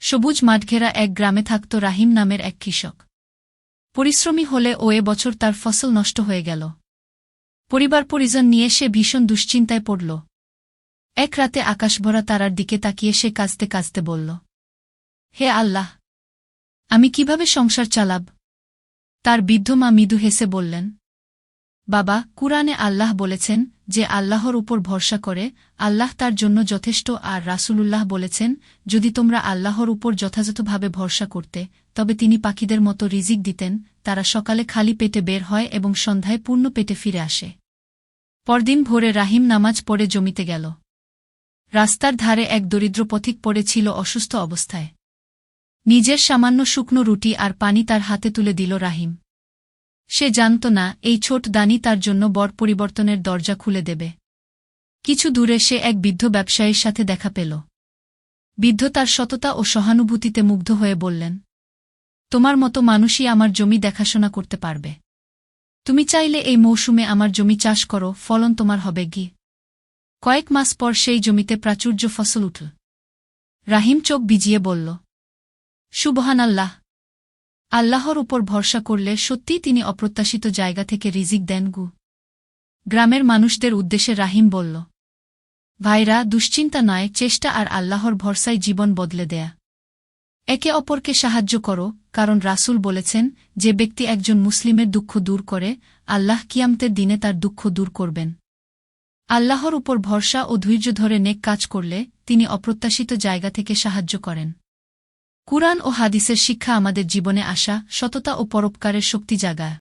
সবুজ মাঠঘেরা এক গ্রামে থাকত রাহিম নামের এক কৃষক। পরিশ্রমী হলে ও এবছর তার ফসল নষ্ট হয়ে গেল। পরিবার পরিজন নিয়ে সে ভীষণ দুশ্চিন্তায় পড়ল। এক রাতে আকাশভরা তারার দিকে তাকিয়ে সে কাঁদতে কাঁদতে বলল, হে আল্লাহ, আমি কিভাবে সংসার চালাব? তার বৃদ্ধ মা মৃদু হেসে বললেন, বাবা, কুরআনে আল্লাহ বলেছেন যে আল্লাহর উপর ভরসা করে আল্লাহ তার জন্য যথেষ্ট, আর রাসূলুল্লাহ বলেছেন যদি তোমরা আল্লাহর উপর যথাযথভাবে ভরসা করতে তবে তিনি পাখিদের মতো রিজিক দিতেন, তারা সকালে খালি পেটে বের হয় এবং সন্ধ্যায় পূর্ণ পেটে ফিরে আসে। পরদিন ভোরে রাহিম নামাজ পড়ে জমিতে গেল। রাস্তার ধারে এক দরিদ্র পথিক পড়ে ছিল অসুস্থ অবস্থায়। নিজের সামান্য শুকনো রুটি আর পানি তার হাতে তুলে দিল রাহিম। সে জানত না এই ছোট দানি তার জন্য বড় পরিবর্তনের দরজা খুলে দেবে। কিছু দূরে সে এক বৃদ্ধ ব্যবসায়ীর সাথে দেখা পেল। বৃদ্ধ তার সততা ও সহানুভূতিতে মুগ্ধ হয়ে বললেন, তোমার মতো মানুষই আমার জমি দেখাশোনা করতে পারবে। তুমি চাইলে এই মৌসুমে আমার জমি চাষ করো, ফলন তোমার হবে গি। কয়েক মাস পর সেই জমিতে প্রাচুর্য ফসল উঠল। রাহিম চোখ ভিজিয়ে বলল, সুবহানাল্লাহ! আল্লাহর উপর ভরসা করলে সত্যিই তিনি অপ্রত্যাশিত জায়গা থেকে রিজিক দেন গু। গ্রামের মানুষদের উদ্দেশ্যে রাহিম বলল, ভাইরা, দুশ্চিন্তা নয়, চেষ্টা আর আল্লাহর ভরসায় জীবন বদলে দেয়া। একে অপরকে সাহায্য করো, কারণ রাসূল বলেছেন যে ব্যক্তি একজন মুসলিমের দুঃখ দূর করে আল্লাহ কিয়ামতের দিনে তার দুঃখ দূর করবেন। আল্লাহর উপর ভরসা ও ধৈর্য ধরে নেক কাজ করলে তিনি অপ্রত্যাশিত জায়গা থেকে সাহায্য করেন। কুরআন ও হাদিসের শিক্ষা আমাদের জীবনে আশা, সততা ও পরোপকারের শক্তি জাগায়।